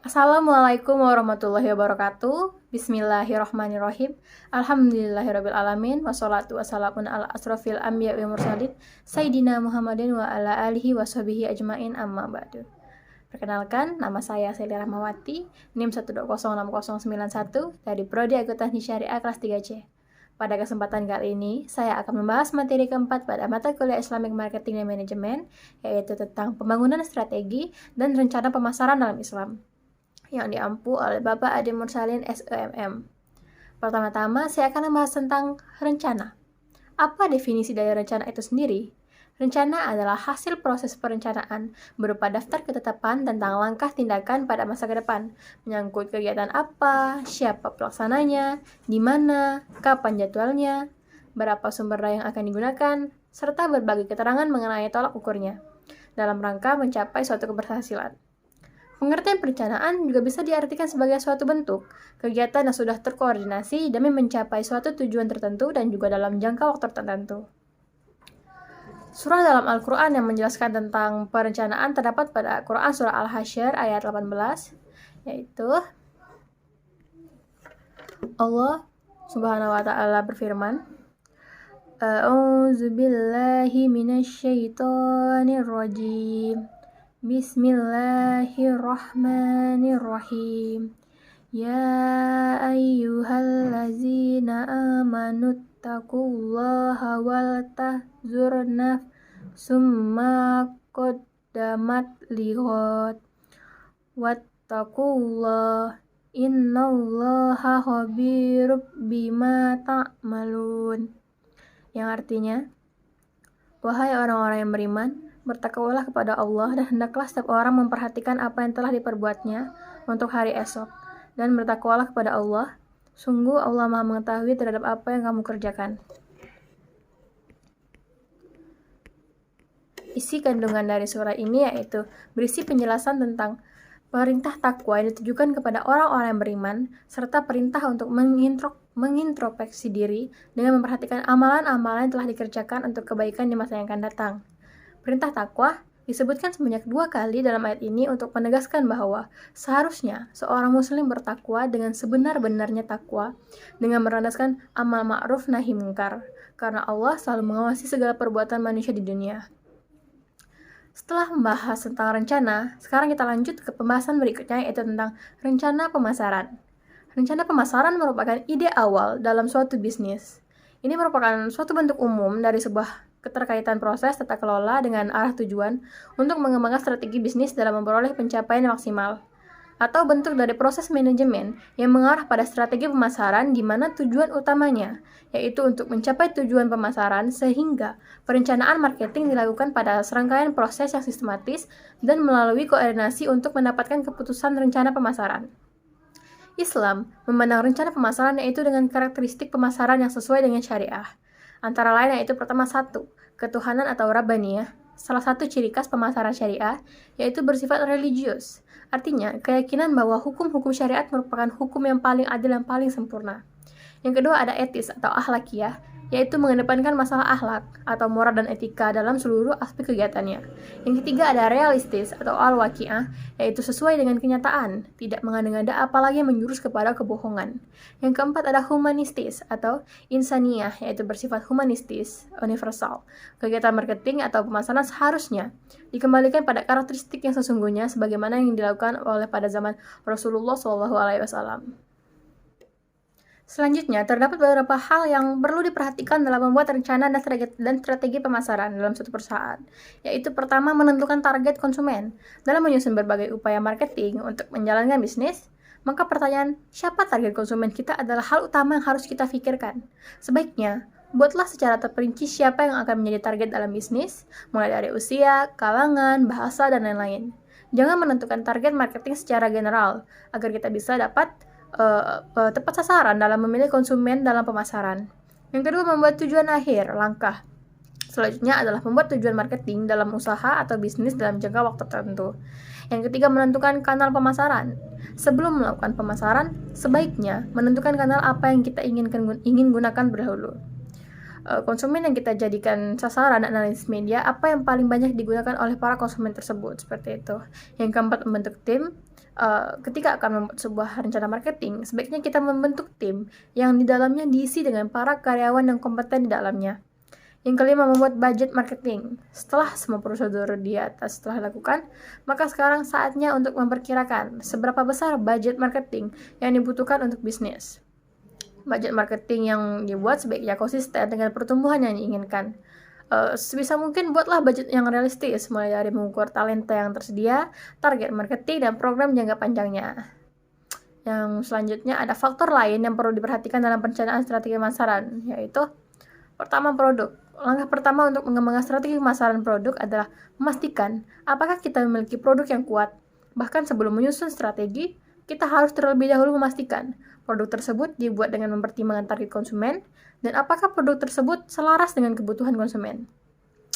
Assalamualaikum warahmatullahi wabarakatuh. Bismillahirrahmanirrahim. Alhamdulillahirrabbilalamin. Wassalatu wassalamun ala asrofil anbiya wa mursalin Sayyidina Muhammadin wa ala alihi wa sahbihi ajmain amma ba'du. Perkenalkan, nama saya Selly Rahmawati, NIM 1206091 dari Prodi Akuntansi Syariah kelas 3C. Pada kesempatan kali ini, saya akan membahas materi keempat pada mata kuliah Islamic Marketing dan Manajemen, yaitu tentang pembangunan strategi dan rencana pemasaran dalam Islam, yang diampu oleh Bapak Ade Mursalin SEMM. Pertama-tama, saya akan membahas tentang rencana. Apa definisi dari rencana itu sendiri? Rencana adalah hasil proses perencanaan berupa daftar ketetapan tentang langkah tindakan pada masa ke depan, menyangkut kegiatan apa, siapa pelaksananya, di mana, kapan jadwalnya, berapa sumber daya yang akan digunakan, serta berbagai keterangan mengenai tolak ukurnya, dalam rangka mencapai suatu keberhasilan. Pengertian perencanaan juga bisa diartikan sebagai suatu bentuk kegiatan yang sudah terkoordinasi demi mencapai suatu tujuan tertentu dan juga dalam jangka waktu tertentu. Surah dalam Al-Quran yang menjelaskan tentang perencanaan terdapat pada Quran Surah Al-Hasyr ayat 18, yaitu Allah Subhanahu wa Ta'ala berfirman, A'udzu billahi minasyaitonir rajim. Bismillahirrahmanirrahim. Ya ayyuhallazina amanu taqullaha wal tahzur nafsum ma qaddamat lighad wattaqullah innallaha khabirum bima ta'malun. Yang artinya, wahai orang-orang yang beriman, bertakwalah kepada Allah dan hendaklah setiap orang memperhatikan apa yang telah diperbuatnya untuk hari esok. Dan bertakwalah kepada Allah, sungguh Allah Maha mengetahui terhadap apa yang kamu kerjakan. Isi kandungan dari surah ini yaitu berisi penjelasan tentang perintah takwa yang ditujukan kepada orang-orang yang beriman, serta perintah untuk mengintrospeksi diri dengan memperhatikan amalan-amalan yang telah dikerjakan untuk kebaikan di masa yang akan datang. Perintah takwa disebutkan sebanyak 2 kali dalam ayat ini untuk menegaskan bahwa seharusnya seorang muslim bertakwa dengan sebenar-benarnya takwa dengan merendahkan amal ma'ruf nahi mungkar, karena Allah selalu mengawasi segala perbuatan manusia di dunia. Setelah membahas tentang rencana, sekarang kita lanjut ke pembahasan berikutnya, yaitu tentang rencana pemasaran. Rencana pemasaran merupakan ide awal dalam suatu bisnis. Ini merupakan suatu bentuk umum dari sebuah keterkaitan proses tata kelola dengan arah tujuan untuk mengembangkan strategi bisnis dalam memperoleh pencapaian maksimal, atau bentuk dari proses manajemen yang mengarah pada strategi pemasaran di mana tujuan utamanya yaitu untuk mencapai tujuan pemasaran, sehingga perencanaan marketing dilakukan pada serangkaian proses yang sistematis dan melalui koordinasi untuk mendapatkan keputusan rencana pemasaran. Islam memandang rencana pemasaran yaitu dengan karakteristik pemasaran yang sesuai dengan syariah. Antara lain yaitu pertama, 1, ketuhanan atau rabbaniyah. Salah satu ciri khas pemasaran syariah yaitu bersifat religius. Artinya, keyakinan bahwa hukum-hukum syariat merupakan hukum yang paling adil dan paling sempurna. Yang kedua ada etis atau akhlakiyah, yaitu mengedepankan masalah akhlak atau moral dan etika dalam seluruh aspek kegiatannya. Yang ketiga ada realistis atau al-waqi'ah, yaitu sesuai dengan kenyataan, tidak mengada-ngada apalagi menjurus kepada kebohongan. Yang keempat ada humanistis atau insaniyah, yaitu bersifat humanistis, universal. Kegiatan marketing atau pemasaran seharusnya dikembalikan pada karakteristik yang sesungguhnya sebagaimana yang dilakukan oleh pada zaman Rasulullah SAW. Selanjutnya, terdapat beberapa hal yang perlu diperhatikan dalam membuat rencana dan strategi pemasaran dalam suatu perusahaan, yaitu pertama, menentukan target konsumen. Dalam menyusun berbagai upaya marketing untuk menjalankan bisnis, maka pertanyaan siapa target konsumen kita adalah hal utama yang harus kita pikirkan. Sebaiknya, buatlah secara terperinci siapa yang akan menjadi target dalam bisnis, mulai dari usia, kalangan, bahasa, dan lain-lain. Jangan menentukan target marketing secara general, agar kita bisa dapat tepat sasaran dalam memilih konsumen dalam pemasaran. Yang kedua, membuat tujuan akhir, langkah. Selanjutnya adalah membuat tujuan marketing dalam usaha atau bisnis dalam jangka waktu tertentu. Yang ketiga, menentukan kanal pemasaran. Sebelum melakukan pemasaran, sebaiknya menentukan kanal apa yang kita ingin gunakan berdahulu. konsumen yang kita jadikan sasaran analisis media, apa yang paling banyak digunakan oleh para konsumen tersebut, seperti itu. Yang keempat, membentuk tim. Ketika akan membuat sebuah rencana marketing, sebaiknya kita membentuk tim yang di dalamnya diisi dengan para karyawan yang kompeten di dalamnya. Yang kelima, membuat budget marketing. Setelah semua prosedur di atas telah dilakukan, maka sekarang saatnya untuk memperkirakan seberapa besar budget marketing yang dibutuhkan untuk bisnis. Budget marketing yang dibuat sebaiknya konsisten dengan pertumbuhan yang diinginkan. Sebisa mungkin buatlah budget yang realistis, mulai dari mengukur talenta yang tersedia, target marketing, dan program jangka panjangnya. Yang selanjutnya ada faktor lain yang perlu diperhatikan dalam perencanaan strategi pemasaran, yaitu pertama, produk. Langkah pertama untuk mengembangkan strategi pemasaran produk adalah memastikan apakah kita memiliki produk yang kuat. Bahkan sebelum menyusun strategi, kita harus terlebih dahulu memastikan produk tersebut dibuat dengan mempertimbangkan target konsumen dan apakah produk tersebut selaras dengan kebutuhan konsumen.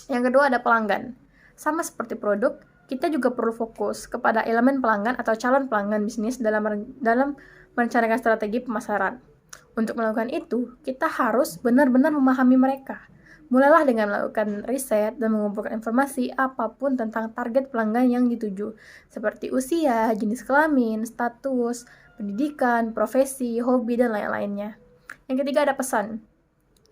Yang kedua ada pelanggan. Sama seperti produk, kita juga perlu fokus kepada elemen pelanggan atau calon pelanggan bisnis dalam merencanakan strategi pemasaran. Untuk melakukan itu, kita harus benar-benar memahami mereka. Mulailah dengan melakukan riset dan mengumpulkan informasi apapun tentang target pelanggan yang dituju, seperti usia, jenis kelamin, status, pendidikan, profesi, hobi, dan lain-lainnya. Yang ketiga ada pesan.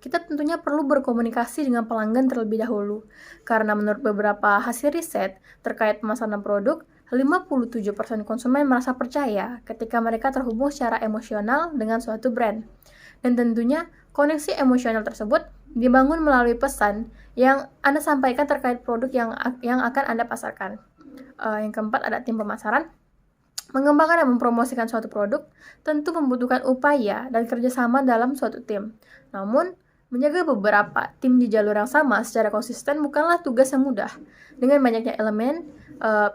Kita tentunya perlu berkomunikasi dengan pelanggan terlebih dahulu, karena menurut beberapa hasil riset terkait pemasaran produk, 57% konsumen merasa percaya ketika mereka terhubung secara emosional dengan suatu brand. Dan tentunya, koneksi emosional tersebut dibangun melalui pesan yang Anda sampaikan terkait produk yang akan Anda pasarkan. Yang keempat ada tim pemasaran. Mengembangkan dan mempromosikan suatu produk tentu membutuhkan upaya dan kerjasama dalam suatu tim. Namun, menjaga beberapa tim di jalur yang sama secara konsisten bukanlah tugas yang mudah. Dengan banyaknya elemen,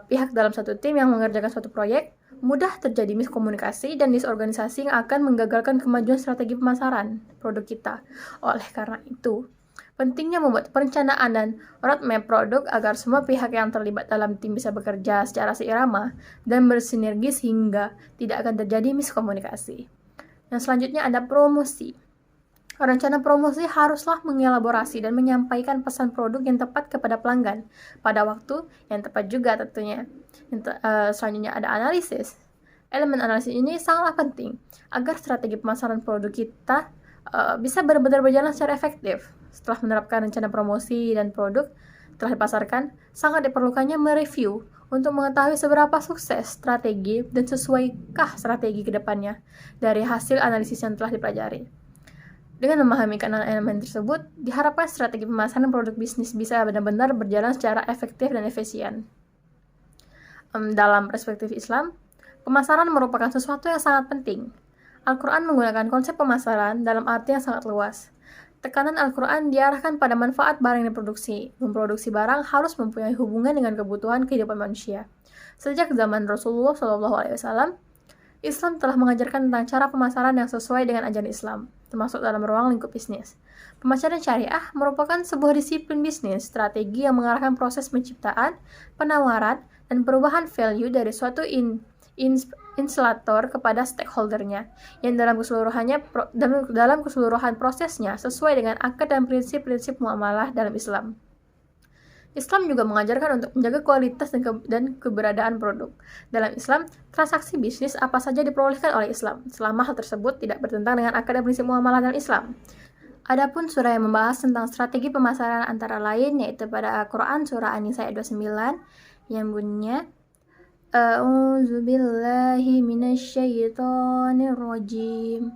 pihak dalam satu tim yang mengerjakan suatu proyek, mudah terjadi miskomunikasi dan disorganisasi yang akan menggagalkan kemajuan strategi pemasaran produk kita. Oleh karena itu, pentingnya membuat perencanaan dan roadmap produk agar semua pihak yang terlibat dalam tim bisa bekerja secara seirama dan bersinergi sehingga tidak akan terjadi miskomunikasi. Yang selanjutnya ada promosi. Rencana promosi haruslah mengelaborasi dan menyampaikan pesan produk yang tepat kepada pelanggan pada waktu yang tepat juga tentunya. Selanjutnya ada analisis. Elemen analisis ini sangatlah penting agar strategi pemasaran produk kita bisa benar-benar berjalan secara efektif. Setelah menerapkan rencana promosi dan produk telah dipasarkan, sangat diperlukannya mereview untuk mengetahui seberapa sukses strategi dan sesuaikah strategi ke depannya dari hasil analisis yang telah dipelajari. Dengan memahami keenam elemen tersebut, diharapkan strategi pemasaran produk bisnis bisa benar-benar berjalan secara efektif dan efisien. Dalam perspektif Islam, pemasaran merupakan sesuatu yang sangat penting. Al-Quran menggunakan konsep pemasaran dalam arti yang sangat luas. Tekanan Al-Quran diarahkan pada manfaat barang yang diproduksi. Memproduksi barang harus mempunyai hubungan dengan kebutuhan kehidupan manusia. Sejak zaman Rasulullah SAW, Islam telah mengajarkan tentang cara pemasaran yang sesuai dengan ajaran Islam, termasuk dalam ruang lingkup bisnis. Pemasaran syariah merupakan sebuah disiplin bisnis, strategi yang mengarahkan proses penciptaan, penawaran, dan perubahan value dari suatu instalator kepada stakeholdernya, yang dalam keseluruhan prosesnya sesuai dengan akad dan prinsip-prinsip muamalah dalam Islam. Islam juga mengajarkan untuk menjaga kualitas dan keberadaan produk. Dalam Islam, transaksi bisnis apa saja diperbolehkan oleh Islam, selama hal tersebut tidak bertentangan dengan akad dan prinsip muamalah dalam Islam. Adapun surah yang membahas tentang strategi pemasaran antara lain yaitu pada Al-Quran surah An-Nisa ayat 29 yang bunyinya A'udzu billahi minasyaitonir rajim.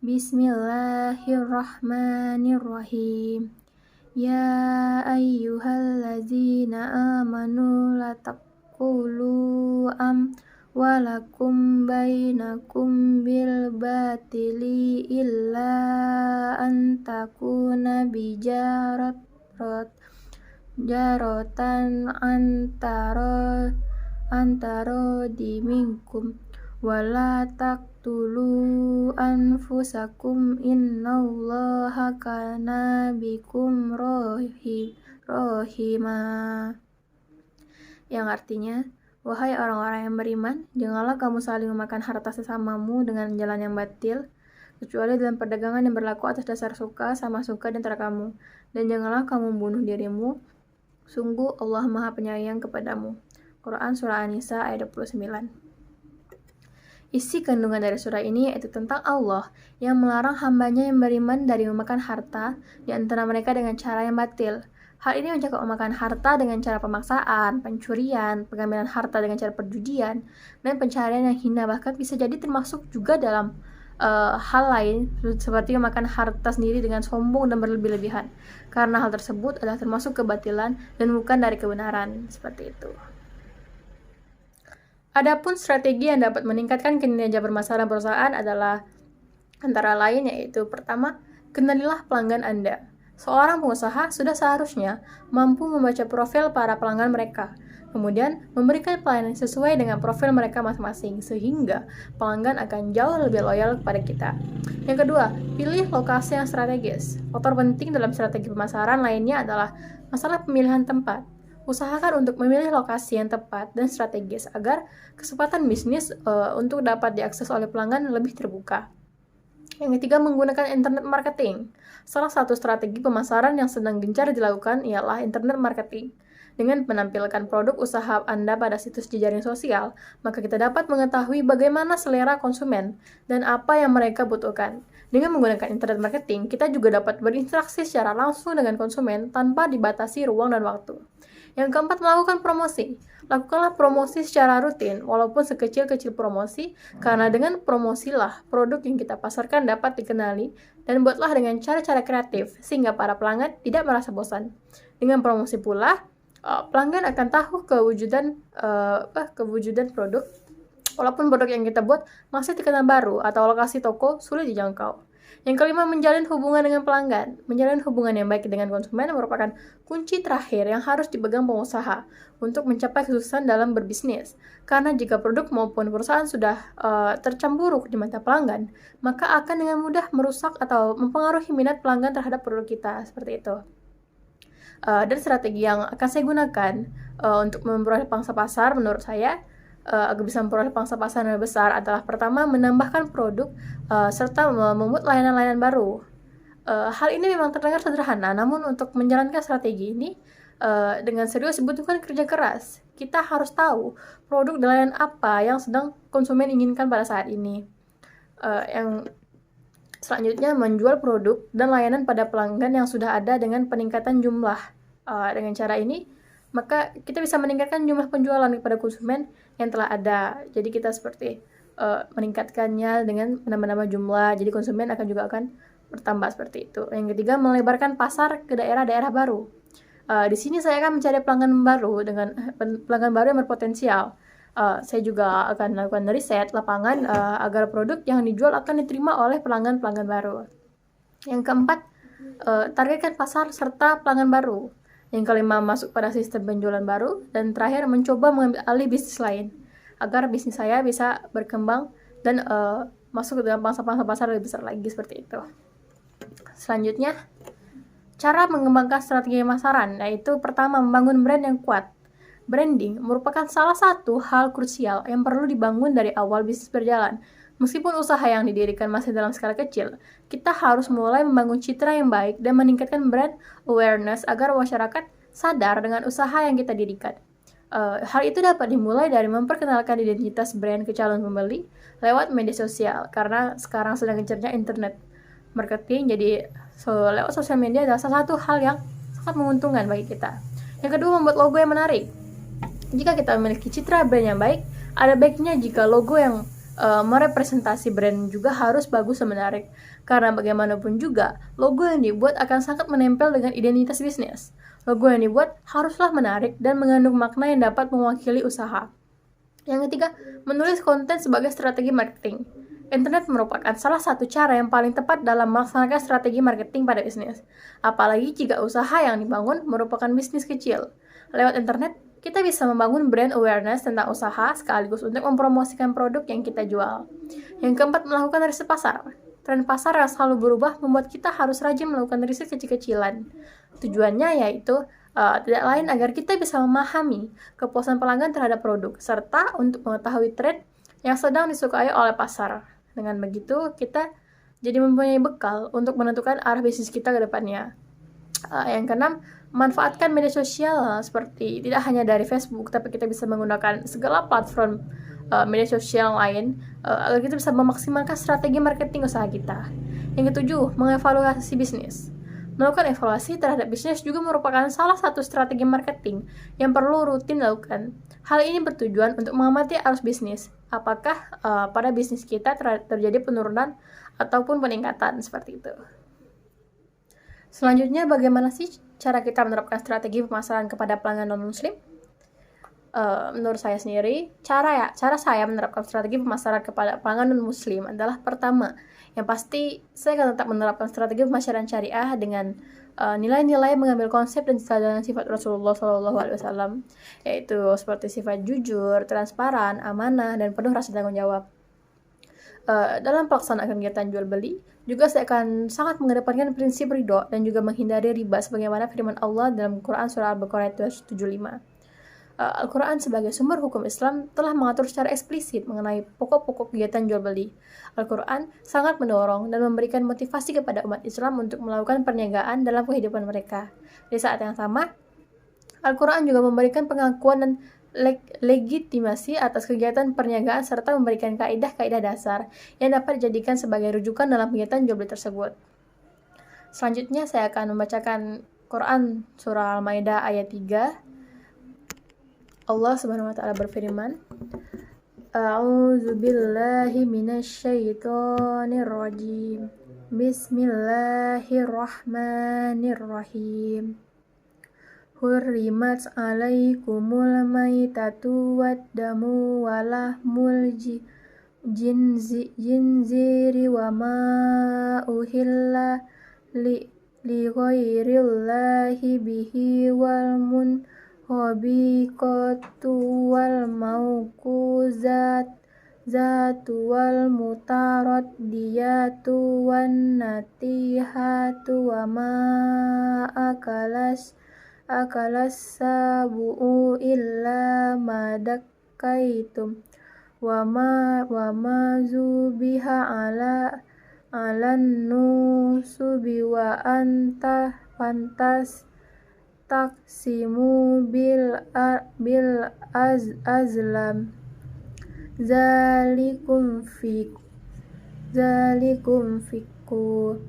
Bismillahirrahmanirrahim. Ya ayyuhallazina amanu la taqulu walakum bainakum bil batili illa an takuna jaratan antara di minkum wala taqtulu anfusakum innallaha kana bikum rahima. Yang artinya, wahai orang-orang yang beriman, janganlah kamu saling memakan harta sesamamu dengan jalan yang batil. kecuali dalam perdagangan yang berlaku atas dasar suka sama suka di antara kamu. Dan janganlah kamu membunuh dirimu, sungguh Allah Maha Penyayang kepadamu. Quran Surah An-Nisa ayat 29. Isi kandungan dari surah ini yaitu tentang Allah yang melarang hambanya yang beriman dari memakan harta di antara mereka dengan cara yang batil. Hal ini mencakup memakan harta dengan cara pemaksaan, pencurian, pengambilan harta dengan cara perjudian, dan pencarian yang hina, bahkan bisa jadi termasuk juga dalam hal lain seperti memakan harta sendiri dengan sombong dan berlebih-lebihan. Karena hal tersebut adalah termasuk kebatilan dan bukan dari kebenaran, seperti itu. Adapun strategi yang dapat meningkatkan kinerja bermasalah perusahaan adalah antara lain yaitu pertama, kenalilah pelanggan Anda. Seorang pengusaha sudah seharusnya mampu membaca profil para pelanggan mereka, kemudian memberikan pelayanan sesuai dengan profil mereka masing-masing sehingga pelanggan akan jauh lebih loyal kepada kita. Yang kedua, pilih lokasi yang strategis. Faktor penting dalam strategi pemasaran lainnya adalah masalah pemilihan tempat. Usahakan untuk memilih lokasi yang tepat dan strategis agar kesempatan bisnis untuk dapat diakses oleh pelanggan lebih terbuka. Yang ketiga, menggunakan internet marketing. Salah satu strategi pemasaran yang sedang gencar dilakukan ialah internet marketing. Dengan menampilkan produk usaha Anda pada situs jejaring sosial, maka kita dapat mengetahui bagaimana selera konsumen dan apa yang mereka butuhkan. Dengan menggunakan internet marketing, kita juga dapat berinteraksi secara langsung dengan konsumen tanpa dibatasi ruang dan waktu. Yang keempat, melakukan promosi. Lakukanlah promosi secara rutin, walaupun sekecil-kecil promosi, karena dengan promosilah produk yang kita pasarkan dapat dikenali, dan buatlah dengan cara-cara kreatif, sehingga para pelanggan tidak merasa bosan. Dengan promosi pula, pelanggan akan tahu kewujudan produk, walaupun produk yang kita buat masih terkenal baru atau lokasi toko sulit dijangkau. Yang kelima, menjalin hubungan dengan pelanggan. Menjalin hubungan yang baik dengan konsumen merupakan kunci terakhir yang harus dipegang pengusaha untuk mencapai kesuksesan dalam berbisnis. Karena jika produk maupun perusahaan sudah tercemburuk di mata pelanggan, maka akan dengan mudah merusak atau mempengaruhi minat pelanggan terhadap produk kita, seperti itu. Dan strategi yang akan saya gunakan untuk memperoleh pangsa pasar menurut saya agar bisa memperoleh pangsa pasar yang besar adalah pertama, menambahkan produk serta membuat layanan-layanan baru. Hal ini memang terdengar sederhana, namun untuk menjalankan strategi ini dengan serius dibutuhkan kerja keras. Kita harus tahu produk dan layanan apa yang sedang konsumen inginkan pada saat ini. Yang selanjutnya, menjual produk dan layanan pada pelanggan yang sudah ada dengan peningkatan jumlah. Dengan cara ini, maka kita bisa meningkatkan jumlah penjualan kepada konsumen yang telah ada. Jadi kita seperti meningkatkannya dengan menambah jumlah, jadi konsumen akan bertambah seperti itu. Yang ketiga, melebarkan pasar ke daerah-daerah baru. Di sini saya akan mencari pelanggan baru yang berpotensial. Saya juga akan melakukan riset lapangan agar produk yang dijual akan diterima oleh pelanggan-pelanggan baru. Yang keempat, targetkan pasar serta pelanggan baru. Yang kelima, masuk pada sistem penjualan baru. Dan terakhir, mencoba mengambil alih bisnis lain agar bisnis saya bisa berkembang dan masuk ke dalam pangsa-pangsa pasar lebih besar lagi, seperti itu. Selanjutnya, cara mengembangkan strategi pemasaran, yaitu pertama, membangun brand yang kuat. Branding merupakan salah satu hal krusial yang perlu dibangun dari awal bisnis berjalan. Meskipun usaha yang didirikan masih dalam skala kecil, kita harus mulai membangun citra yang baik dan meningkatkan brand awareness agar masyarakat sadar dengan usaha yang kita dirikan. Hal itu dapat dimulai dari memperkenalkan identitas brand ke calon pembeli lewat media sosial, karena sekarang sedang gencarnya internet marketing, jadi lewat sosial media adalah salah satu hal yang sangat menguntungkan bagi kita. Yang kedua, membuat logo yang menarik. Jika kita memiliki citra brand yang baik, ada baiknya jika logo yang merepresentasi brand juga harus bagus dan menarik, karena bagaimanapun juga logo yang dibuat akan sangat menempel dengan identitas bisnis. Logo yang dibuat haruslah menarik dan mengandung makna yang dapat mewakili usaha. Yang ketiga, menulis konten sebagai strategi marketing. Internet merupakan salah satu cara yang paling tepat dalam melaksanakan strategi marketing pada bisnis, apalagi jika usaha yang dibangun merupakan bisnis kecil. Lewat internet, kita bisa membangun brand awareness tentang usaha sekaligus untuk mempromosikan produk yang kita jual. Yang keempat, melakukan riset pasar. Tren pasar yang selalu berubah membuat kita harus rajin melakukan riset kecil-kecilan. Tujuannya yaitu tidak lain agar kita bisa memahami kepuasan pelanggan terhadap produk, serta untuk mengetahui tren yang sedang disukai oleh pasar. Dengan begitu, kita jadi mempunyai bekal untuk menentukan arah bisnis kita ke depannya. Yang keenam, manfaatkan media sosial seperti tidak hanya dari Facebook, tapi kita bisa menggunakan segala platform media sosial lain agar kita bisa memaksimalkan strategi marketing usaha kita. Yang ketujuh, mengevaluasi bisnis. Melakukan evaluasi terhadap bisnis juga merupakan salah satu strategi marketing yang perlu rutin dilakukan. Hal ini bertujuan untuk mengamati arus bisnis. Apakah pada bisnis kita terjadi penurunan ataupun peningkatan seperti itu. Selanjutnya, bagaimana sih cara kita menerapkan strategi pemasaran kepada pelanggan non-muslim? Menurut saya sendiri, cara saya menerapkan strategi pemasaran kepada pelanggan non-muslim adalah pertama, yang pasti saya akan tetap menerapkan strategi pemasaran syariah dengan nilai-nilai mengambil konsep dan sifat Rasulullah SAW, yaitu seperti sifat jujur, transparan, amanah, dan penuh rasa tanggung jawab. Dalam pelaksanaan kegiatan jual beli, juga saya akan sangat mengedepankan prinsip ridho dan juga menghindari riba sebagaimana firman Allah dalam Quran surah Al-Baqarah 75. Al-Quran sebagai sumber hukum Islam telah mengatur secara eksplisit mengenai pokok-pokok kegiatan jual beli. Al-Quran sangat mendorong dan memberikan motivasi kepada umat Islam untuk melakukan perniagaan dalam kehidupan mereka. Di saat yang sama, Al-Quran juga memberikan pengakuan dan legitimasi atas kegiatan perniagaan serta memberikan kaidah-kaidah dasar yang dapat dijadikan sebagai rujukan dalam kegiatan jual beli tersebut. Selanjutnya saya akan membacakan Quran surah Al-Maidah ayat 3. Allah Subhanahu wa taala berfirman, A'udzu billahi minasyaitonir rajim. Bismillahirrahmanirrahim. Hurrimat 'alaikumul maitatu wad-damu wa lahmul jinziri wa ma uhilla li ghairillahi bihi wal munhabiqatu wal mauquzat zatu wal mutaraddiyatu wan natihatu wa ma akalas sabu'u illa madakaitum wa ma zubiha alan nusubi wa anta fantas taksimu bil azlam zalikum fiku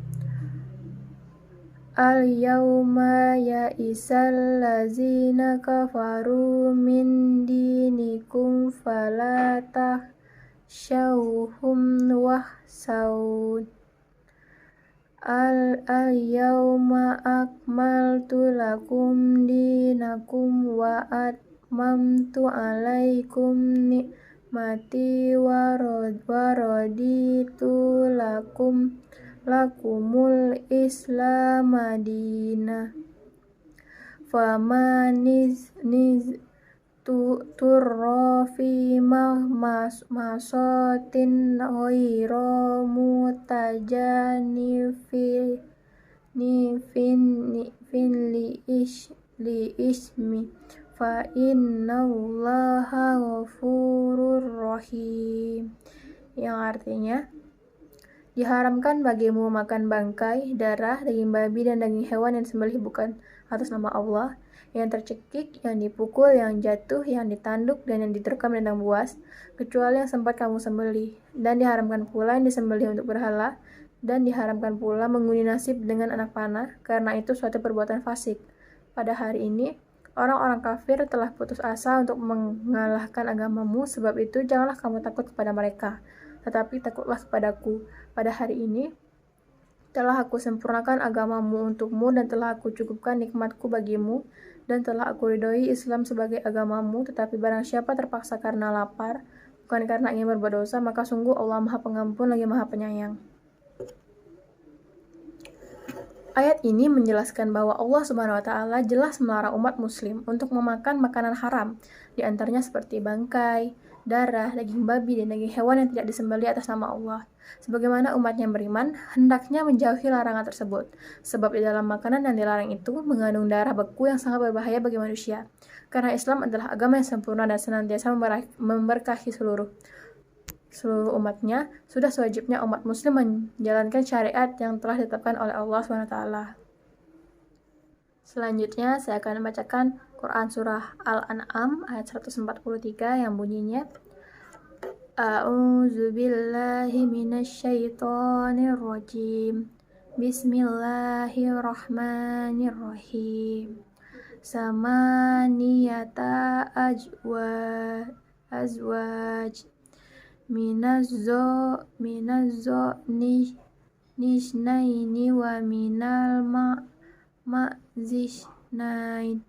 al-yawma ya'isal lazina kafaru min dinikum fala takhshawhum wahsawun al-yawma akmaltu lakum dinakum wa atmamtu alaikum ni'mati wa raditu lakumul Islam madina famaniz turra fi masotin ghairu mutajanifin li ismi fa innallaha ghafurur rahim, yang artinya diharamkan bagimu makan bangkai, darah, daging babi, dan daging hewan yang disembelih bukan atas nama Allah, yang tercekik, yang dipukul, yang jatuh, yang ditanduk, dan yang diterkam dengan buas, kecuali yang sempat kamu sembelih. Dan diharamkan pula yang disembelih untuk berhala, dan diharamkan pula mengundi nasib dengan anak panah, karena itu suatu perbuatan fasik. Pada hari ini, orang-orang kafir telah putus asa untuk mengalahkan agamamu, sebab itu janganlah kamu takut kepada mereka, tetapi takutlah kepadaku. Pada hari ini telah aku sempurnakan agamamu untukmu dan telah aku cukupkan nikmatku bagimu dan telah aku ridhoi Islam sebagai agamamu. Tetapi barang siapa terpaksa karena lapar, bukan karena ingin berbuat dosa, maka sungguh Allah Maha Pengampun lagi Maha Penyayang. Ayat ini menjelaskan bahwa Allah Subhanahu wa taala jelas melarang umat muslim untuk memakan makanan haram, di antaranya seperti bangkai, darah, daging babi, dan daging hewan yang tidak disembelih atas nama Allah. Sebagaimana umat yang beriman, hendaknya menjauhi larangan tersebut, sebab di dalam makanan yang dilarang itu mengandung darah beku yang sangat berbahaya bagi manusia. Karena Islam adalah agama yang sempurna dan senantiasa memberkahi seluruh seluruh umatnya, sudah sewajibnya umat muslim menjalankan syariat yang telah ditetapkan oleh Allah SWT. Selanjutnya, saya akan membacakan Quran Surah Al-An'am ayat 143 yang bunyinya, A'udzu billahi minasyaitonir rajim. Bismillahirrahmanirrahim. Samaniyata azwaj minazzo nisnaini wa minal ma'zisnain.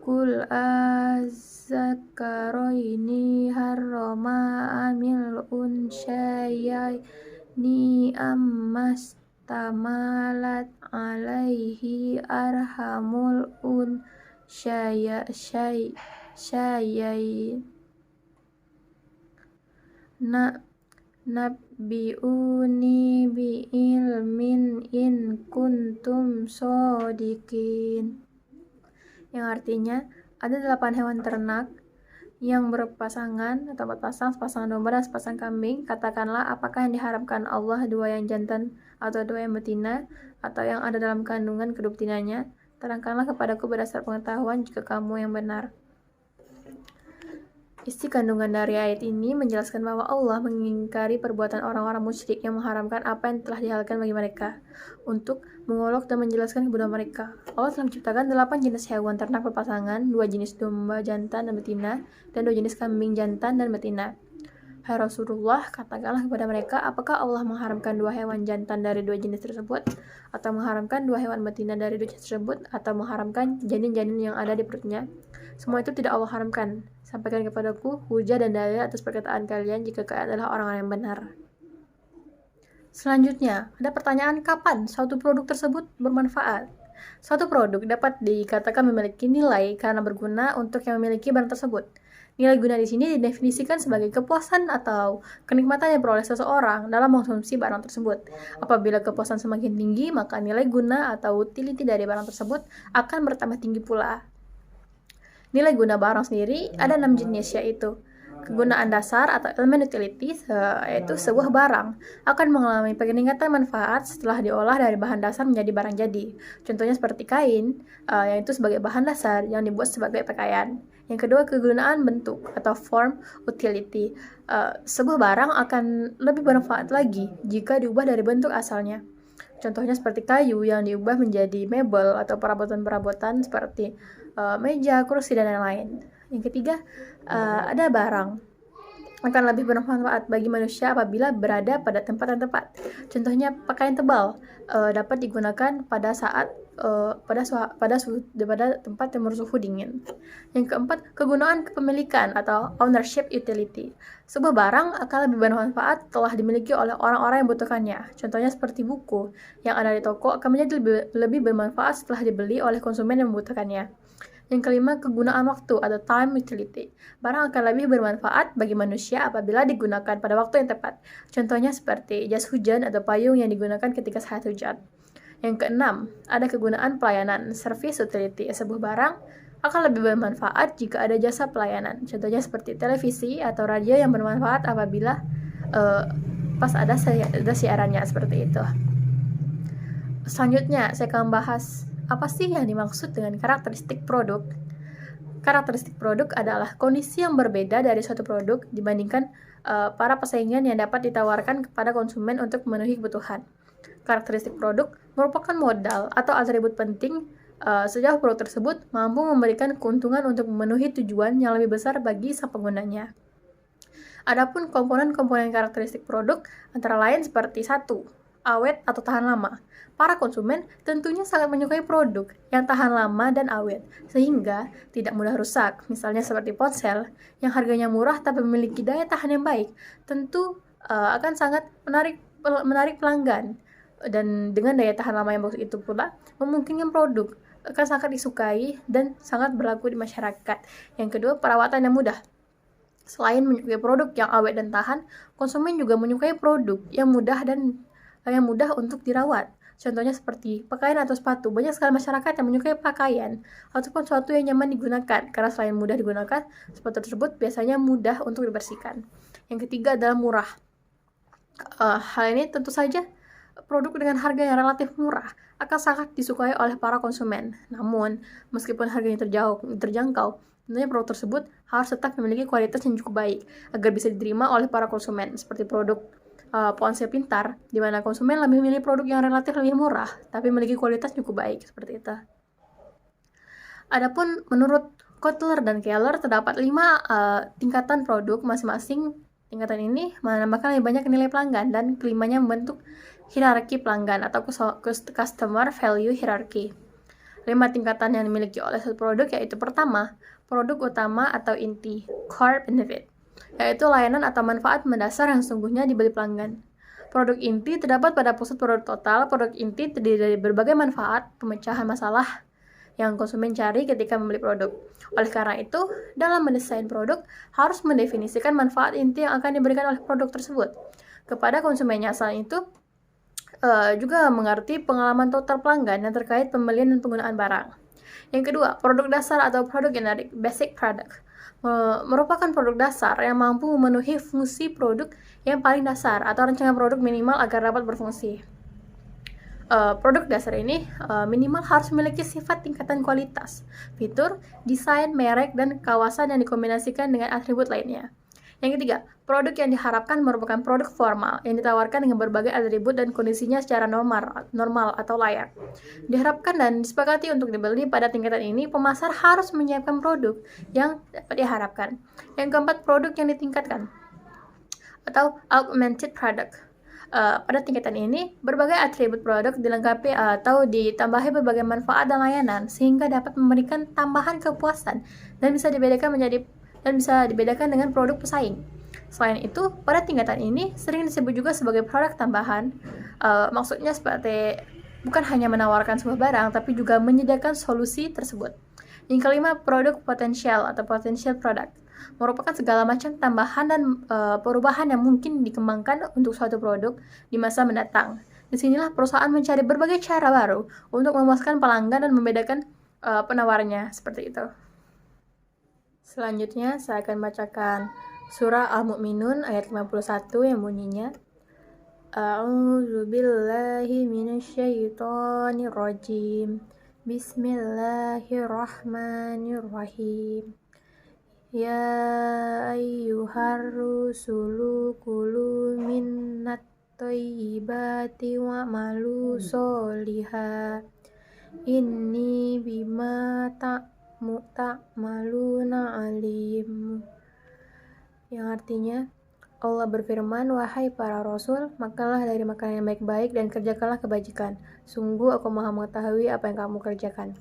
Kul azzakaroini harrama amil unsyayani ammas tamalat alaihi arhamul unsyayain. Nabbi'uni bi ilmin in kuntum shodiqin. Yang artinya, ada 8 hewan ternak yang berpasangan atau berpasang, sepasang domba dan sepasang kambing. Katakanlah, apakah yang diharapkan Allah 2 yang jantan atau 2 yang betina, atau yang ada dalam kandungan kedua betinanya? Terangkanlah kepadaku berdasar pengetahuan jika kamu yang benar. Isi kandungan dari ayat ini menjelaskan bahwa Allah mengingkari perbuatan orang-orang musyrik yang mengharamkan apa yang telah dihalalkan bagi mereka, untuk mengolok dan menjelaskan kebodohan mereka. Allah telah menciptakan 8 jenis hewan ternak berpasangan, 2 jenis domba jantan dan betina, dan 2 jenis kambing jantan dan betina. Hai Rasulullah, katakanlah kepada mereka, apakah Allah mengharamkan 2 hewan jantan dari 2 jenis tersebut, atau mengharamkan 2 hewan betina dari 2 jenis tersebut, atau mengharamkan janin-janin yang ada di perutnya? Semua itu tidak Allah haramkan. Sampaikan kepadaku hujah dan dalil atas perkataan kalian jika kalian adalah orang-orang yang benar. Selanjutnya, ada pertanyaan kapan suatu produk tersebut bermanfaat? Suatu produk dapat dikatakan memiliki nilai karena berguna untuk yang memiliki barang tersebut. Nilai guna di sini didefinisikan sebagai kepuasan atau kenikmatan yang diperoleh seseorang dalam mengkonsumsi barang tersebut. Apabila kepuasan semakin tinggi, maka nilai guna atau utility dari barang tersebut akan bertambah tinggi pula. Nilai guna barang sendiri ada 6 jenis, yaitu kegunaan dasar atau elemen utilities, yaitu sebuah barang akan mengalami peningkatan manfaat setelah diolah dari bahan dasar menjadi barang jadi. Contohnya seperti kain, yang itu sebagai bahan dasar yang dibuat sebagai pakaian. Yang kedua, kegunaan bentuk atau form utility. Sebuah barang akan lebih bermanfaat lagi jika diubah dari bentuk asalnya. Contohnya seperti kayu yang diubah menjadi mebel atau perabotan-perabotan seperti meja, kursi, dan lain-lain. Yang ketiga, ada barang akan lebih bermanfaat bagi manusia apabila berada pada tempat yang tepat. Contohnya pakaian tebal dapat digunakan pada saat pada tempat yang bersuhu dingin. Yang keempat, kegunaan kepemilikan atau ownership utility. Sebuah barang akan lebih bermanfaat telah dimiliki oleh orang-orang yang membutuhkannya. Contohnya seperti buku yang ada di toko akan menjadi lebih bermanfaat setelah dibeli oleh konsumen yang membutuhkannya. Yang kelima, kegunaan waktu atau time utility. Barang akan lebih bermanfaat bagi manusia apabila digunakan pada waktu yang tepat. Contohnya seperti jas hujan atau payung yang digunakan ketika saat hujan. Yang keenam, ada kegunaan pelayanan, service utility. Sebuah barang akan lebih bermanfaat jika ada jasa pelayanan. Contohnya seperti televisi atau radio yang bermanfaat apabila pas ada siarannya, seperti itu. Selanjutnya, saya akan bahas apa sih yang dimaksud dengan karakteristik produk. Karakteristik produk adalah kondisi yang berbeda dari suatu produk dibandingkan para persaingan yang dapat ditawarkan kepada konsumen untuk memenuhi kebutuhan. Karakteristik produk merupakan modal atau atribut penting sejauh produk tersebut mampu memberikan keuntungan untuk memenuhi tujuan yang lebih besar bagi sang penggunanya. Adapun komponen-komponen karakteristik produk antara lain seperti 1. Awet atau tahan lama. Para konsumen tentunya sangat menyukai produk yang tahan lama dan awet, sehingga tidak mudah rusak. Misalnya seperti ponsel yang harganya murah tapi memiliki daya tahan yang baik, tentu akan sangat menarik pelanggan. Dan dengan daya tahan lama yang bagus itu pula, memungkinkan produk akan sangat disukai dan sangat berlaku di masyarakat. Yang kedua, perawatan yang mudah. Selain menyukai produk yang awet dan tahan, konsumen juga menyukai produk yang mudah untuk dirawat. Contohnya seperti pakaian atau sepatu. Banyak sekali masyarakat yang menyukai pakaian ataupun sepatu yang nyaman digunakan, karena selain mudah digunakan, sepatu tersebut biasanya mudah untuk dibersihkan. Yang ketiga adalah murah. Hal ini tentu saja produk dengan harga yang relatif murah akan sangat disukai oleh para konsumen. Namun, meskipun harganya terjangkau, tentunya produk tersebut harus tetap memiliki kualitas yang cukup baik agar bisa diterima oleh para konsumen, seperti produk ponsel pintar, di mana konsumen lebih memilih produk yang relatif lebih murah, tapi memiliki kualitas cukup baik, seperti itu. Adapun menurut Kotler dan Keller terdapat 5 tingkatan produk masing-masing. Tingkatan ini menambahkan lebih banyak nilai pelanggan dan kelimanya membentuk hierarki pelanggan atau customer value hierarchy. 5 tingkatan yang dimiliki oleh satu produk yaitu pertama, produk utama atau inti, core benefit, yaitu layanan atau manfaat mendasar yang sesungguhnya dibeli pelanggan. Produk inti terdapat pada pusat produk total. Produk inti terdiri dari berbagai manfaat pemecahan masalah yang konsumen cari ketika membeli produk. Oleh karena itu, dalam mendesain produk harus mendefinisikan manfaat inti yang akan diberikan oleh produk tersebut kepada konsumennya. Selain itu, juga mengerti pengalaman total pelanggan yang terkait pembelian dan penggunaan barang. Yang kedua, produk dasar atau produk generik, basic product, merupakan produk dasar yang mampu memenuhi fungsi produk yang paling dasar atau rancangan produk minimal agar dapat berfungsi. Produk dasar ini minimal harus memiliki sifat tingkatan kualitas, fitur, desain, merek, dan kawasan yang dikombinasikan dengan atribut lainnya. Yang ketiga, produk yang diharapkan merupakan produk formal yang ditawarkan dengan berbagai atribut dan kondisinya secara normal atau layak. Diharapkan dan disepakati untuk dibeli pada tingkatan ini, pemasar harus menyiapkan produk yang dapat diharapkan. Yang keempat, produk yang ditingkatkan atau augmented product. Pada tingkatan ini, berbagai atribut produk dilengkapi atau ditambahi berbagai manfaat dan layanan sehingga dapat memberikan tambahan kepuasan dan bisa dibedakan dengan produk pesaing. Selain itu, pada tingkatan ini sering disebut juga sebagai produk tambahan. Maksudnya seperti bukan hanya menawarkan sebuah barang, tapi juga menyediakan solusi tersebut. Yang kelima, produk potensial atau potential product merupakan segala macam tambahan dan perubahan yang mungkin dikembangkan untuk suatu produk di masa mendatang. Disinilah perusahaan mencari berbagai cara baru untuk memuaskan pelanggan dan membedakan penawarnya, seperti itu. Selanjutnya, saya akan bacakan surah Al-Mu'minun ayat 51 yang bunyinya, A'udzu billahi minasyaitonir rajim. Bismillahirrahmanirrahim. Ya ayyuhar rusulu kulu minnat thayyibati wa'malu sholiha inni bima ta'maluna alim. Yang artinya, Allah berfirman, wahai para rasul, makanlah dari makanan yang baik-baik dan kerjakanlah kebajikan. Sungguh aku maha mengetahui apa yang kamu kerjakan.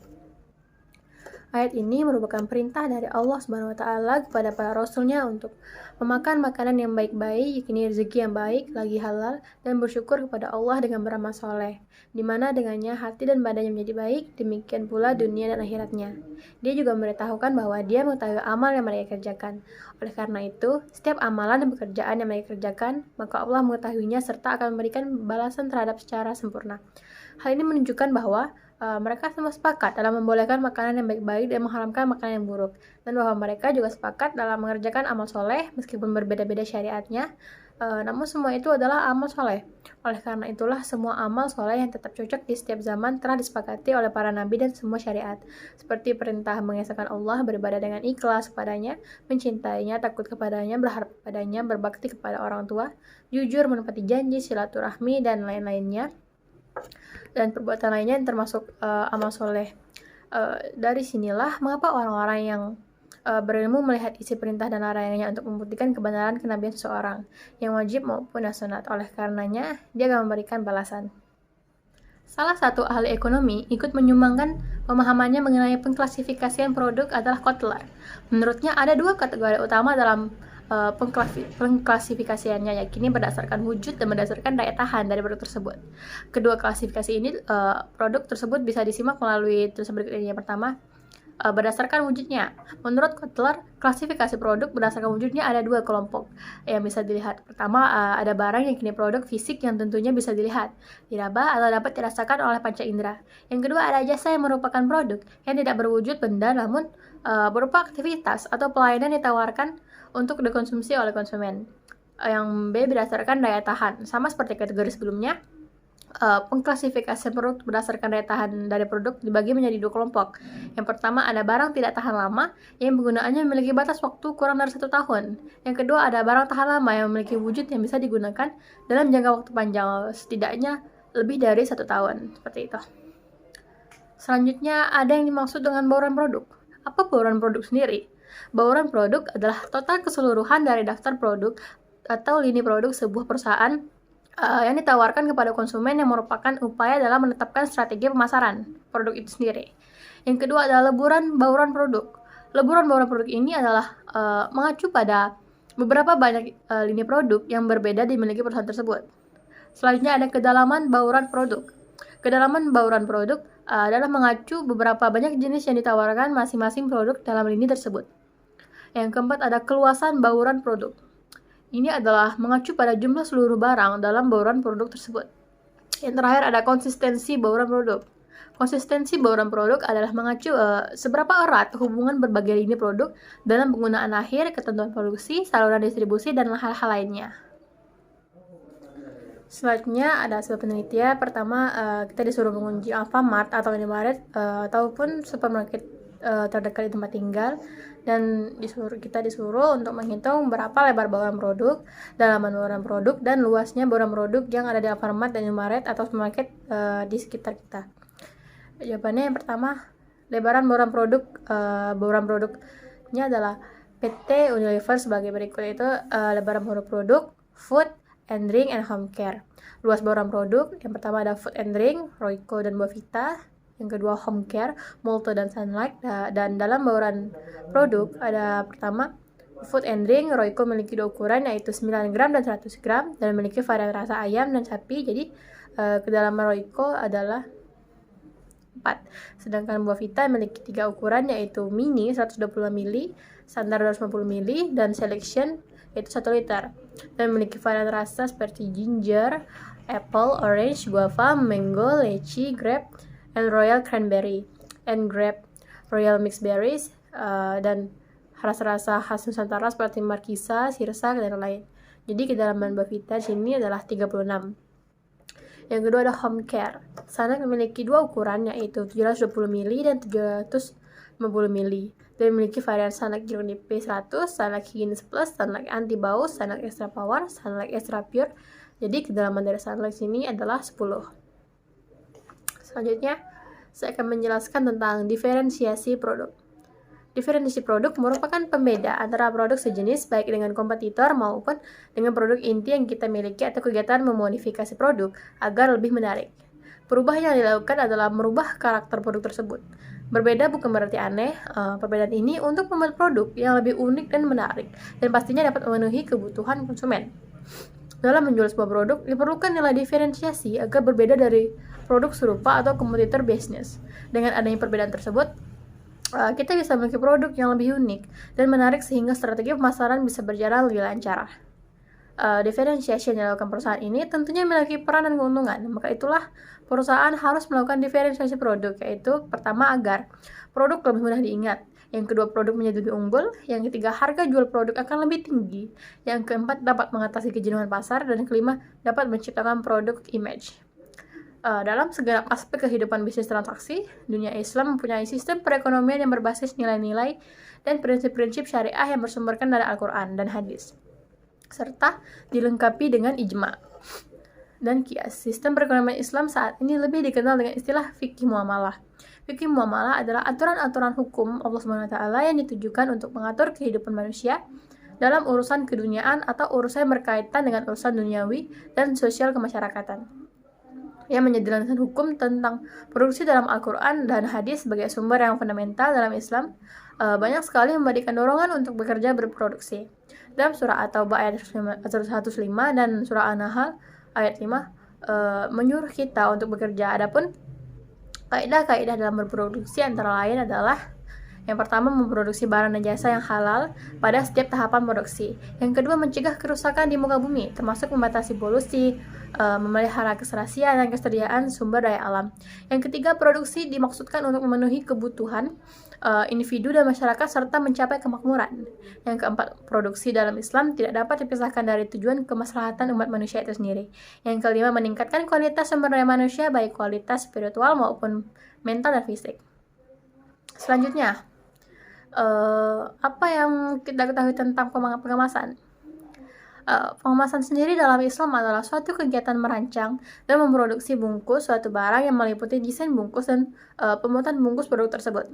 Ayat ini merupakan perintah dari Allah SWT kepada para rasulnya untuk memakan makanan yang baik-baik, yakni rezeki yang baik, lagi halal, dan bersyukur kepada Allah dengan beramal soleh, di mana dengannya hati dan badannya menjadi baik, demikian pula dunia dan akhiratnya. Dia juga memberitahukan bahwa dia mengetahui amal yang mereka kerjakan. Oleh karena itu, setiap amalan dan pekerjaan yang mereka kerjakan, maka Allah mengetahuinya serta akan memberikan balasan terhadap secara sempurna. Hal ini menunjukkan bahwa mereka semua sepakat dalam membolehkan makanan yang baik-baik dan mengharamkan makanan yang buruk, dan bahwa mereka juga sepakat dalam mengerjakan amal soleh meskipun berbeda-beda syariatnya, namun semua itu adalah amal soleh. Oleh karena itulah semua amal soleh yang tetap cocok di setiap zaman telah disepakati oleh para nabi dan semua syariat, seperti perintah mengesahkan Allah, beribadah dengan ikhlas kepadanya, mencintainya, takut kepadanya, berharap kepadanya, berbakti kepada orang tua, jujur, menepati janji, silaturahmi, dan lain-lainnya, dan perbuatan lainnya yang termasuk amal soleh. Dari sinilah mengapa orang-orang yang berilmu melihat isi perintah dan larangannya untuk membuktikan kebenaran kenabian seseorang, yang wajib maupun yang sunat. Oleh karenanya, dia akan memberikan balasan. Salah satu ahli ekonomi ikut menyumbangkan pemahamannya mengenai pengklasifikasian produk adalah Kotler. Menurutnya ada dua kategori utama dalam pengklasifikasiannya, yakni berdasarkan wujud dan berdasarkan daya tahan dari produk tersebut. Kedua klasifikasi ini produk tersebut bisa disimak melalui tulisan berikut ini. Yang pertama, berdasarkan wujudnya. Menurut Kotler, klasifikasi produk berdasarkan wujudnya ada dua kelompok yang bisa dilihat. Pertama, ada barang yang kini produk fisik yang tentunya bisa dilihat, diraba, atau dapat dirasakan oleh panca indera. Yang kedua, ada jasa yang merupakan produk yang tidak berwujud benda namun berupa aktivitas atau pelayanan ditawarkan untuk dikonsumsi oleh konsumen. Yang B berdasarkan daya tahan. Sama seperti kategori sebelumnya, pengklasifikasian produk berdasarkan daya tahan dari produk dibagi menjadi 2 kelompok. Yang pertama ada barang tidak tahan lama yang penggunaannya memiliki batas waktu kurang dari 1 tahun. Yang kedua ada barang tahan lama yang memiliki wujud yang bisa digunakan dalam jangka waktu panjang, setidaknya lebih dari 1 tahun. Seperti itu. Selanjutnya ada yang dimaksud dengan bauran produk. Apa bauran produk sendiri? Bauran produk adalah total keseluruhan dari daftar produk atau lini produk sebuah perusahaan yang ditawarkan kepada konsumen yang merupakan upaya dalam menetapkan strategi pemasaran produk itu sendiri. Yang kedua adalah bauran produk. Bauran produk ini adalah mengacu pada beberapa banyak lini produk yang berbeda dimiliki perusahaan tersebut. Selanjutnya ada kedalaman bauran produk. Kedalaman bauran produk adalah mengacu beberapa banyak jenis yang ditawarkan masing-masing produk dalam lini tersebut. Yang keempat ada keluasan bauran produk. Ini adalah mengacu pada jumlah seluruh barang dalam bauran produk tersebut. Yang terakhir ada konsistensi bauran produk. Konsistensi bauran produk adalah mengacu seberapa erat hubungan berbagai lini produk dalam penggunaan akhir, ketentuan produksi, saluran distribusi, dan hal-hal lainnya. Selanjutnya ada sebuah penelitian. Pertama, kita disuruh mengunjungi Alfamart atau Indomaret ataupun supermarket terdekat di tempat tinggal, dan kita disuruh untuk menghitung berapa lebar bauran produk, dalaman bauran produk, dan luasnya bauran produk yang ada di Alfamart dan Indomaret atau supermarket di sekitar kita. Jawabannya yang pertama, lebaran bauran produknya adalah PT Unilever sebagai berikut, itu lebaran bauran produk food and drink and home care. Luas bauran produk yang pertama ada food and drink, Royco dan Bovita. Yang kedua home care, Molto dan Sunlight. Dan dalam bauran produk ada pertama food and drink, Royco memiliki 2 ukuran yaitu 9 gram dan 100 gram dan memiliki varian rasa ayam dan sapi. Jadi kedalaman Royco adalah 4. Sedangkan Bovita memiliki 3 ukuran yaitu mini 120 ml, standar 250 ml, dan selection yaitu 1 liter. Dan memiliki varian rasa seperti ginger, apple, orange, guava, mango, lychee, grape, and royal cranberry, and grape, royal mixed berries, dan rasa-rasa khas Nusantara seperti markisa, sirsa, dan lain. Jadi kedalaman Bovita sini adalah 36. Yang kedua ada home care. Sunlight memiliki 2 ukuran yaitu 720 ml dan 750 ml. Dan memiliki varian Sunlight Jernih P100, Sunlight Hygienis Plus, Sunlight Anti Bau, Sunlight Extra Power, Sunlight Extra Pure. Jadi kedalaman dari Sunlight sini adalah 10. Selanjutnya, saya akan menjelaskan tentang diferensiasi produk. Diferensiasi produk merupakan pembeda antara produk sejenis baik dengan kompetitor maupun dengan produk inti yang kita miliki atau kegiatan memodifikasi produk agar lebih menarik. Perubahan yang dilakukan adalah merubah karakter produk tersebut. Berbeda bukan berarti aneh, perbedaan ini untuk membuat produk yang lebih unik dan menarik dan pastinya dapat memenuhi kebutuhan konsumen. Dalam menjual sebuah produk, diperlukan nilai diferensiasi agar berbeda dari produk serupa atau kompetitor bisnis. Dengan adanya perbedaan tersebut, kita bisa memiliki produk yang lebih unik dan menarik sehingga strategi pemasaran bisa berjalan lebih lancar. Diferensiasi yang dilakukan perusahaan ini tentunya memiliki peran dan keuntungan. Maka itulah perusahaan harus melakukan diferensiasi produk, yaitu pertama agar produk lebih mudah diingat. Yang kedua, produk menjadi lebih unggul. Yang ketiga, harga jual produk akan lebih tinggi. Yang keempat, dapat mengatasi kejenuhan pasar. Dan kelima, dapat menciptakan produk image. Dalam segala aspek kehidupan bisnis transaksi, dunia Islam mempunyai sistem perekonomian yang berbasis nilai-nilai dan prinsip-prinsip syariah yang bersumberkan dari Al-Quran dan hadis, serta dilengkapi dengan ijma dan qiyas. Sistem perekonomian Islam saat ini lebih dikenal dengan istilah fikih muamalah. Fikih muamalah adalah aturan-aturan hukum Allah SWT yang ditujukan untuk mengatur kehidupan manusia dalam urusan keduniaan atau urusan yang berkaitan dengan urusan duniawi dan sosial kemasyarakatan, yang menjadi landasan hukum tentang produksi dalam Al-Quran dan hadis sebagai sumber yang fundamental dalam Islam. Banyak sekali memberikan dorongan untuk bekerja berproduksi. Dalam surah At-Taubah ayat 105 dan surah An-Nahl ayat 5 menyuruh kita untuk bekerja. Adapun kaidah-kaidah dalam berproduksi antara lain adalah: yang pertama, memproduksi barang dan jasa yang halal pada setiap tahapan produksi. Yang kedua, mencegah kerusakan di muka bumi, termasuk membatasi polusi, memelihara keserasian dan kesediaan sumber daya alam. Yang ketiga, produksi dimaksudkan untuk memenuhi kebutuhan individu dan masyarakat serta mencapai kemakmuran. Yang keempat, produksi dalam Islam tidak dapat dipisahkan dari tujuan kemaslahatan umat manusia itu sendiri. Yang kelima, meningkatkan kualitas sumber daya manusia baik kualitas spiritual maupun mental dan fisik. Selanjutnya, apa yang kita ketahui tentang pengemasan? Pengemasan sendiri dalam Islam adalah suatu kegiatan merancang dan memproduksi bungkus suatu barang yang meliputi desain bungkus dan pembuatan bungkus produk tersebut.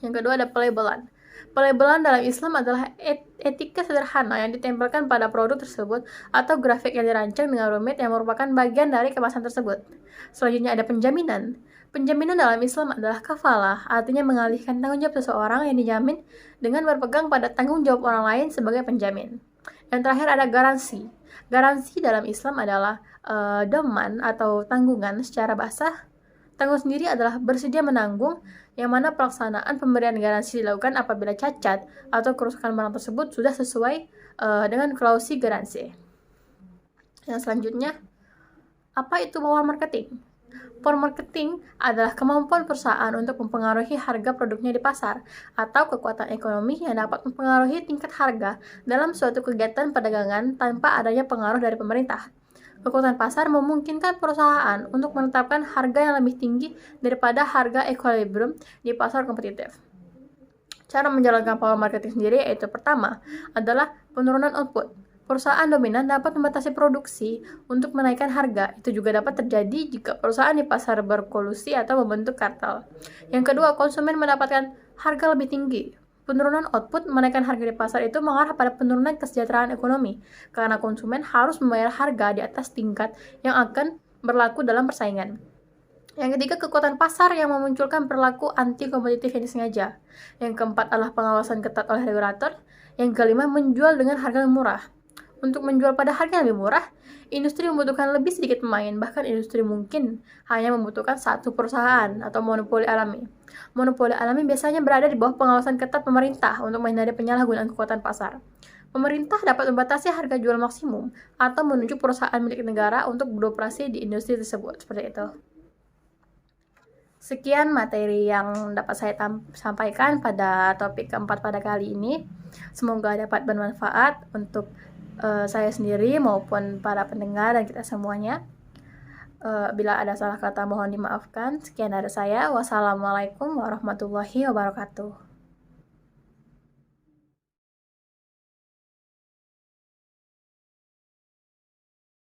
Yang kedua ada pelabelan. Pelabelan dalam Islam adalah etika sederhana yang ditempelkan pada produk tersebut atau grafik yang dirancang dengan rumit yang merupakan bagian dari kemasan tersebut. Selanjutnya ada penjaminan. Penjaminan dalam Islam adalah kafalah, artinya mengalihkan tanggung jawab seseorang yang dijamin dengan berpegang pada tanggung jawab orang lain sebagai penjamin. Yang terakhir ada garansi. Garansi dalam Islam adalah doman atau tanggungan secara basah. Tanggung sendiri adalah bersedia menanggung, yang mana pelaksanaan pemberian garansi dilakukan apabila cacat atau kerusakan barang tersebut sudah sesuai dengan klausi garansi. Yang selanjutnya, apa itu power marketing? Power marketing adalah kemampuan perusahaan untuk mempengaruhi harga produknya di pasar atau kekuatan ekonomi yang dapat mempengaruhi tingkat harga dalam suatu kegiatan perdagangan tanpa adanya pengaruh dari pemerintah. Kekuatan pasar memungkinkan perusahaan untuk menetapkan harga yang lebih tinggi daripada harga equilibrium di pasar kompetitif. Cara menjalankan power marketing sendiri yaitu pertama adalah penurunan output. Perusahaan dominan dapat membatasi produksi untuk menaikkan harga. Itu juga dapat terjadi jika perusahaan di pasar berkolusi atau membentuk kartel. Yang kedua, konsumen mendapatkan harga lebih tinggi. Penurunan output menaikkan harga di pasar itu mengarah pada penurunan kesejahteraan ekonomi, karena konsumen harus membayar harga di atas tingkat yang akan berlaku dalam persaingan. Yang ketiga, kekuatan pasar yang memunculkan perilaku anti-kompetitif yang disengaja. Yang keempat adalah pengawasan ketat oleh regulator. Yang kelima, menjual dengan harga yang murah. Untuk menjual pada harga yang lebih murah, industri membutuhkan lebih sedikit pemain, bahkan industri mungkin hanya membutuhkan satu perusahaan atau monopoli alami. Monopoli alami biasanya berada di bawah pengawasan ketat pemerintah untuk menghindari penyalahgunaan kekuatan pasar. Pemerintah dapat membatasi harga jual maksimum atau menunjuk perusahaan milik negara untuk beroperasi di industri tersebut, seperti itu. Sekian materi yang dapat saya sampaikan pada topik keempat pada kali ini. Semoga dapat bermanfaat untuk saya sendiri maupun para pendengar dan kita semuanya. Bila ada salah kata mohon dimaafkan. Sekian dari saya. Wassalamualaikum warahmatullahi wabarakatuh.